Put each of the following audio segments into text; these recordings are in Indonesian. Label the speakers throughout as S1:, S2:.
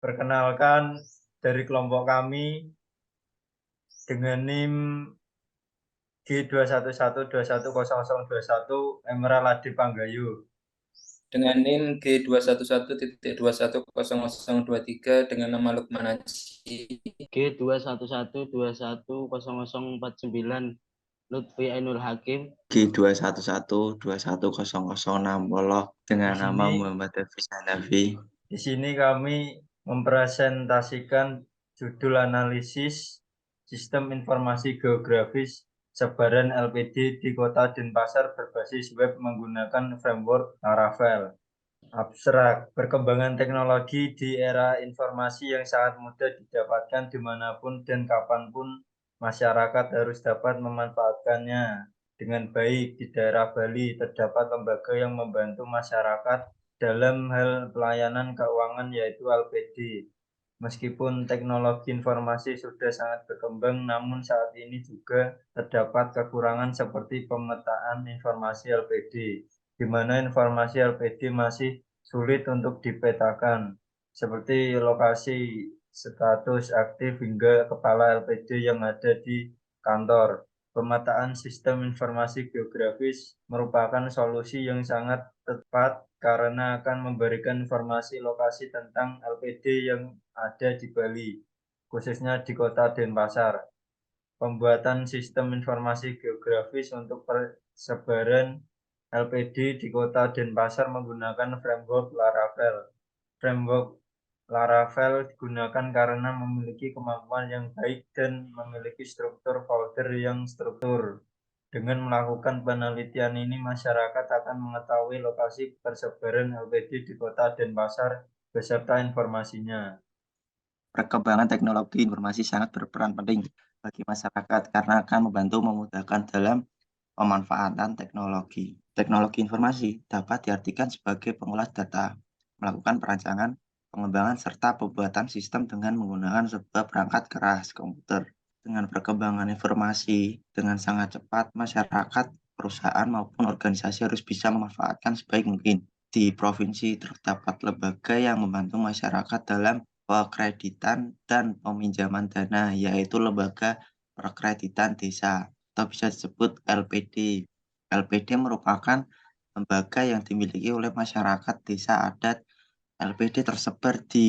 S1: Perkenalkan, dari kelompok kami dengan NIM G2112121 Emerald Adi Panggayu.
S2: Dengan NIM G211.210023 dengan nama Lukman Haji.
S3: G211210049 Lutfi Ainul Hakim.
S4: G211211060 dengan nama Muhammad Hafiz Hanafi.
S1: Di sini kami mempresentasikan judul analisis sistem informasi geografis sebaran LPD di Kota Denpasar berbasis web menggunakan framework Laravel. Abstrak, perkembangan teknologi di era informasi yang sangat mudah didapatkan dimanapun dan kapanpun masyarakat harus dapat memanfaatkannya dengan baik. Di daerah Bali terdapat lembaga yang membantu masyarakat dalam hal pelayanan keuangan yaitu LPD. Meskipun teknologi informasi sudah sangat berkembang, namun saat ini juga terdapat kekurangan seperti pemetaan informasi LPD, di mana informasi LPD masih sulit untuk dipetakan, seperti lokasi, status aktif, hingga kepala LPD yang ada di kantor. Pemetaan sistem informasi geografis merupakan solusi yang sangat tepat karena akan memberikan informasi lokasi tentang LPD yang ada di Bali, khususnya di Kota Denpasar. Pembuatan sistem informasi geografis untuk persebaran LPD di Kota Denpasar menggunakan framework Laravel. Framework Laravel digunakan karena memiliki kemampuan yang baik dan memiliki struktur folder yang struktur. Dengan melakukan penelitian ini, masyarakat akan mengetahui lokasi persebaran LPD di Kota Denpasar beserta informasinya.
S4: Perkembangan teknologi informasi sangat berperan penting bagi masyarakat karena akan membantu memudahkan dalam pemanfaatan teknologi. Teknologi informasi dapat diartikan sebagai pengolah data, melakukan perancangan, pengembangan, serta pembuatan sistem dengan menggunakan sebuah perangkat keras komputer. Dengan perkembangan informasi dengan sangat cepat, masyarakat, perusahaan, maupun organisasi harus bisa memanfaatkan sebaik mungkin. Di provinsi terdapat lembaga yang membantu masyarakat dalam pekreditan dan peminjaman dana, yaitu Lembaga Perkreditan Desa atau bisa disebut LPD. LPD merupakan lembaga yang dimiliki oleh masyarakat desa adat. LPD tersebar di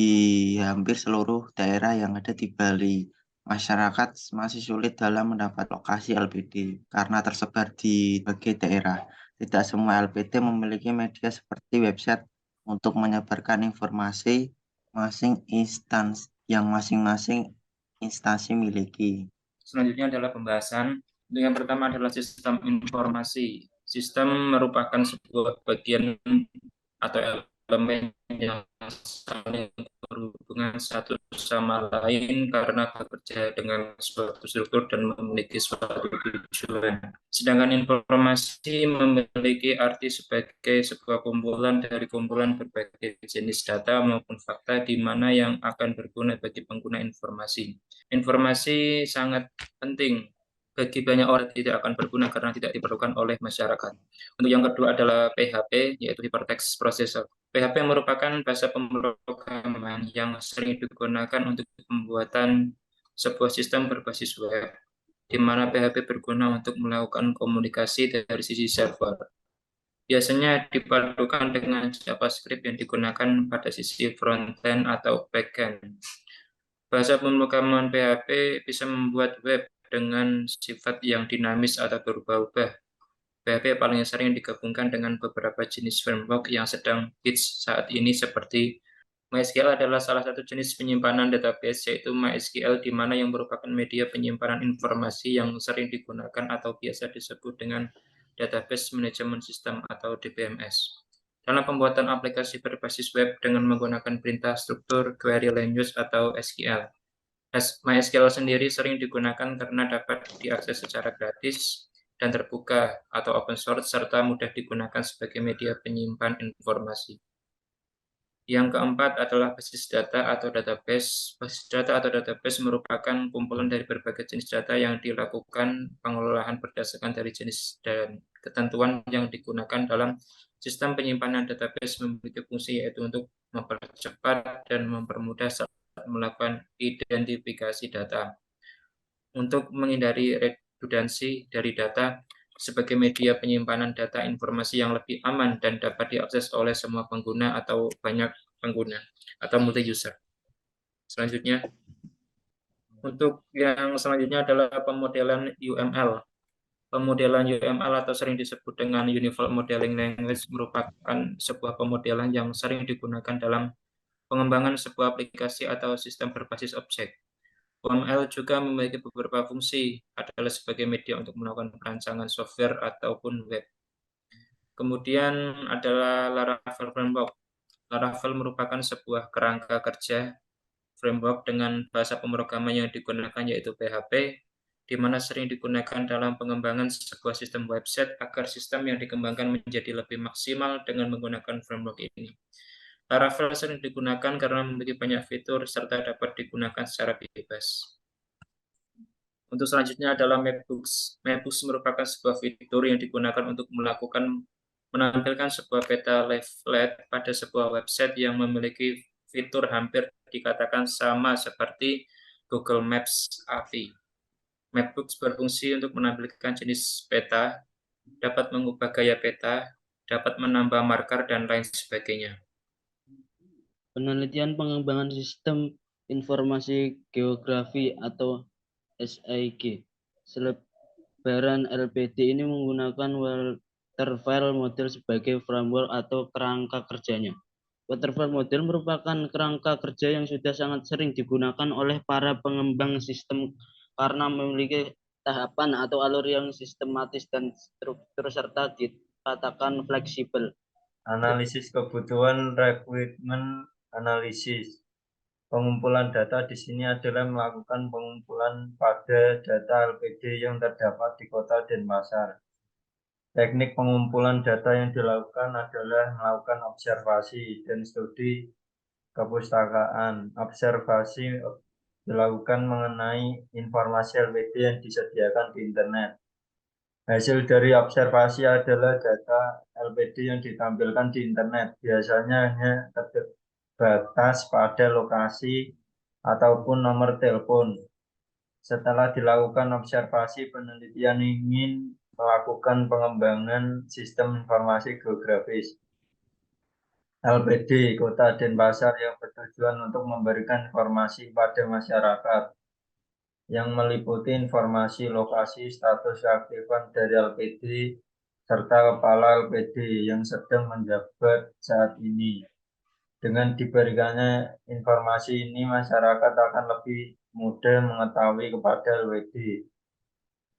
S4: hampir seluruh daerah yang ada di Bali. Masyarakat masih sulit dalam mendapat lokasi LPD karena tersebar di berbagai daerah. Tidak semua LPD memiliki media seperti website untuk menyebarkan informasi masing-masing instansi miliki.
S2: Selanjutnya adalah pembahasan. Yang pertama adalah sistem informasi. Sistem merupakan sebuah bagian atau elemen yang saling berhubungan satu sama lain karena bekerja dengan suatu struktur dan memiliki suatu tujuan. Sedangkan informasi memiliki arti sebagai sebuah kumpulan dari kumpulan berbagai jenis data maupun fakta di mana yang akan berguna bagi pengguna informasi. Informasi sangat penting bagi banyak orang tidak akan berguna karena tidak diperlukan oleh masyarakat. Untuk yang kedua adalah PHP, yaitu Hypertext Processor. PHP merupakan bahasa pemrograman yang sering digunakan untuk pembuatan sebuah sistem berbasis web, di mana PHP berguna untuk melakukan komunikasi dari sisi server. Biasanya dipadukan dengan JavaScript yang digunakan pada sisi frontend atau backend. Bahasa pemrograman PHP bisa membuat web dengan sifat yang dinamis atau berubah-ubah. PHP paling sering digabungkan dengan beberapa jenis framework yang sedang hits saat ini seperti MySQL adalah salah satu jenis penyimpanan database, yaitu MySQL di mana yang merupakan media penyimpanan informasi yang sering digunakan atau biasa disebut dengan Database Management System atau DBMS. Dalam pembuatan aplikasi berbasis web dengan menggunakan perintah struktur, query language, atau SQL. MySQL sendiri sering digunakan karena dapat diakses secara gratis dan terbuka atau open source serta mudah digunakan sebagai media penyimpan informasi. Yang keempat adalah basis data atau database. Basis data atau database merupakan kumpulan dari berbagai jenis data yang dilakukan pengelolaan berdasarkan dari jenis dan ketentuan yang digunakan dalam sistem penyimpanan database memiliki fungsi yaitu untuk mempercepat, dan mempermudah saat melakukan identifikasi data. Untuk menghindari redundansi dari data, sebagai media penyimpanan data informasi yang lebih aman dan dapat diakses oleh semua pengguna atau banyak pengguna atau multi-user. Selanjutnya, untuk yang selanjutnya adalah pemodelan UML. Pemodelan UML atau sering disebut dengan Uniform Modeling Language merupakan sebuah pemodelan yang sering digunakan dalam pengembangan sebuah aplikasi atau sistem berbasis objek. UML juga memiliki beberapa fungsi, adalah sebagai media untuk melakukan perancangan software ataupun web. Kemudian adalah Laravel Framework. Laravel merupakan sebuah kerangka kerja framework dengan bahasa pemrograman yang digunakan yaitu PHP, di mana sering digunakan dalam pengembangan sebuah sistem website agar sistem yang dikembangkan menjadi lebih maksimal dengan menggunakan framework ini. Laravel sering digunakan karena memiliki banyak fitur serta dapat digunakan secara bebas. Untuk selanjutnya adalah Mapbooks. Mapbooks merupakan sebuah fitur yang digunakan untuk menampilkan sebuah peta leaflet pada sebuah website yang memiliki fitur hampir dikatakan sama seperti Google Maps API. Mapbooks berfungsi untuk menampilkan jenis peta, dapat mengubah gaya peta, dapat menambah marker, dan lain sebagainya.
S3: Penelitian pengembangan sistem informasi geografi atau SIG. Selebaran LPD ini menggunakan waterfall model sebagai framework atau kerangka kerjanya. Waterfall model merupakan kerangka kerja yang sudah sangat sering digunakan oleh para pengembang sistem karena memiliki tahapan atau alur yang sistematis dan struktur serta dikatakan fleksibel.
S1: Analisis kebutuhan requirement analisis. Pengumpulan data di sini adalah melakukan pengumpulan pada data LPD yang terdapat di kota Denpasar. Teknik pengumpulan data yang dilakukan adalah melakukan observasi dan studi kepustakaan. Observasi dilakukan mengenai informasi LPD yang disediakan di internet. Hasil dari observasi adalah data LPD yang ditampilkan di internet. Biasanya hanya terbatas pada lokasi ataupun nomor telepon. Setelah dilakukan observasi, penelitian ingin melakukan pengembangan sistem informasi geografis LPD Kota Denpasar yang bertujuan untuk memberikan informasi pada masyarakat yang meliputi informasi lokasi, status keaktifan dari LPD, serta kepala LPD yang sedang menjabat saat ini. Dengan diberikannya informasi ini, masyarakat akan lebih mudah mengetahui kepada LPD,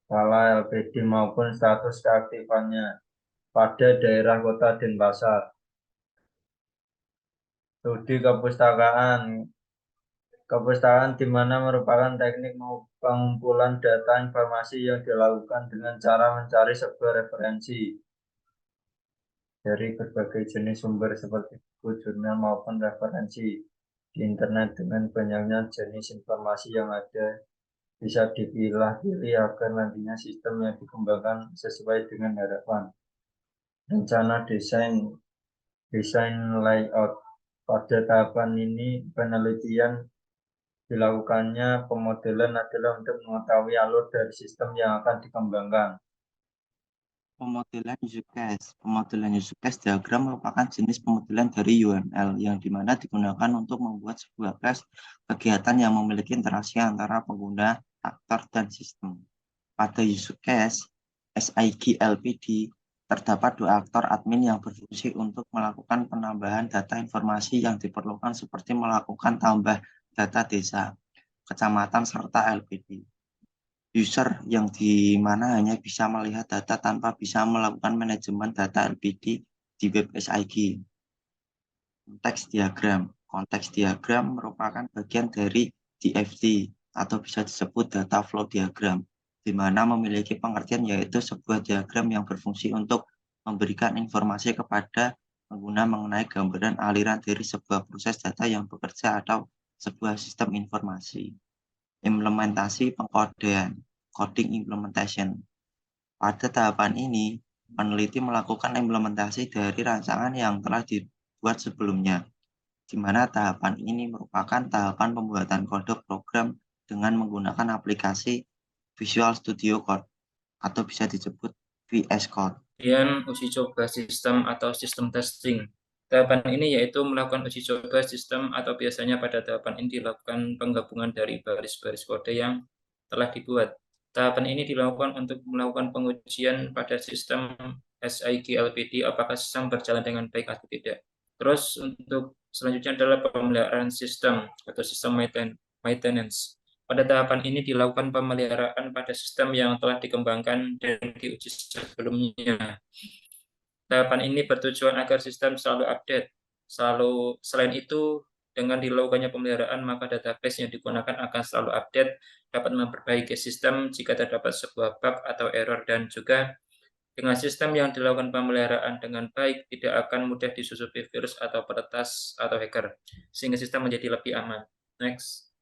S1: kepala LPD maupun status keaktifannya pada daerah Kota Denpasar. Studi kepustakaan. Kepustakaan di mana merupakan teknik pengumpulan data informasi yang dilakukan dengan cara mencari sebuah referensi dari berbagai jenis sumber seperti buku, jurnal, maupun referensi di internet. Dengan banyaknya jenis informasi yang ada, bisa dipilah-pilih agar nantinya sistem yang dikembangkan sesuai dengan harapan. Rencana desain layout. Pada tahapan ini, penelitian dilakukannya pemodelan adalah untuk mengetahui alur dari sistem yang akan dikembangkan.
S4: Pemodelan use case. Pemodelan use case diagram merupakan jenis pemodelan dari UML yang dimana digunakan untuk membuat sebuah kelas kegiatan yang memiliki interaksi antara pengguna, aktor, dan sistem. Pada use case SIG LPD terdapat dua aktor admin yang berfungsi untuk melakukan penambahan data informasi yang diperlukan seperti melakukan tambah data desa, kecamatan, serta LPD. User yang dimana hanya bisa melihat data tanpa bisa melakukan manajemen data LPD di web SIG. Konteks diagram. Konteks diagram merupakan bagian dari DFT atau bisa disebut data flow diagram, di mana memiliki pengertian yaitu sebuah diagram yang berfungsi untuk memberikan informasi kepada pengguna mengenai gambaran aliran dari sebuah proses data yang bekerja atau sebuah sistem informasi. Implementasi pengkodean, coding implementation. Pada tahapan ini, peneliti melakukan implementasi dari rancangan yang telah dibuat sebelumnya. di mana tahapan ini merupakan tahapan pembuatan kode program dengan menggunakan aplikasi Visual Studio Code atau bisa disebut VS Code.
S2: Kemudian uji coba sistem atau sistem testing. Tahapan ini yaitu melakukan uji coba sistem atau biasanya pada tahapan ini dilakukan penggabungan dari baris-baris kode yang telah dibuat. Tahapan ini dilakukan untuk melakukan pengujian pada sistem SIG LPD apakah sistem berjalan dengan baik atau tidak. Terus untuk selanjutnya adalah pemeliharaan sistem atau sistem maintenance. Pada tahapan ini dilakukan pemeliharaan pada sistem yang telah dikembangkan dan diuji sebelumnya. Tahapan ini bertujuan agar sistem selalu update. Selain itu, dengan dilakukannya pemeliharaan, maka database yang digunakan akan selalu update, dapat memperbaiki sistem jika terdapat sebuah bug atau error, dan juga dengan sistem yang dilakukan pemeliharaan dengan baik, tidak akan mudah disusupi virus atau peretas atau hacker, sehingga sistem menjadi lebih aman. Next.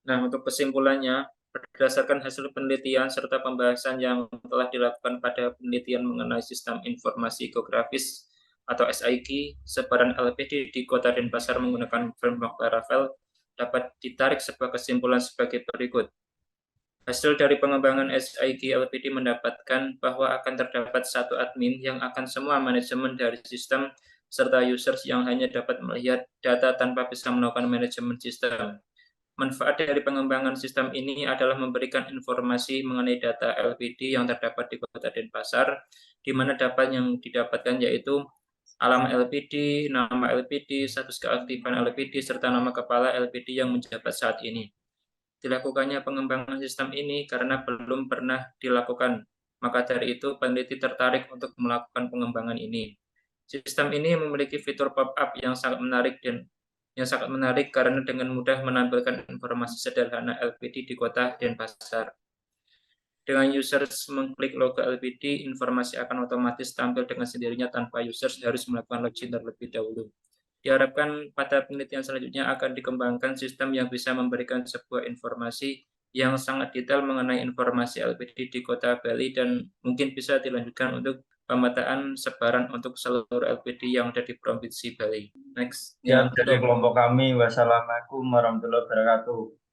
S2: Nah, untuk kesimpulannya, berdasarkan hasil penelitian serta pembahasan yang telah dilakukan pada penelitian mengenai sistem informasi geografis atau SIG, sebaran LPD di Kota Denpasar menggunakan framework Laravel, dapat ditarik sebuah kesimpulan sebagai berikut. Hasil dari pengembangan SIG LPD mendapatkan bahwa akan terdapat satu admin yang akan semua manajemen dari sistem serta users yang hanya dapat melihat data tanpa bisa melakukan manajemen sistem. Manfaat dari pengembangan sistem ini adalah memberikan informasi mengenai data LPD yang terdapat di Kota Denpasar, di mana data yang didapatkan yaitu alamat LPD, nama LPD, status keaktifan LPD, serta nama kepala LPD yang menjabat saat ini. Dilakukannya pengembangan sistem ini karena belum pernah dilakukan, maka dari itu peneliti tertarik untuk melakukan pengembangan ini. Sistem ini memiliki fitur pop-up yang sangat menarik karena dengan mudah menampilkan informasi sederhana LPD di Kota Denpasar. Dengan users mengklik logo LPD, informasi akan otomatis tampil dengan sendirinya tanpa users harus melakukan login terlebih dahulu. Diharapkan pada penelitian selanjutnya akan dikembangkan sistem yang bisa memberikan sebuah informasi yang sangat detail mengenai informasi LPD di Kota Bali dan mungkin bisa dilanjutkan untuk pemetaan sebaran untuk seluruh LPD yang ada di Provinsi Bali. Next.
S1: Siap dari kelompok kami. Wassalamualaikum warahmatullahi wabarakatuh.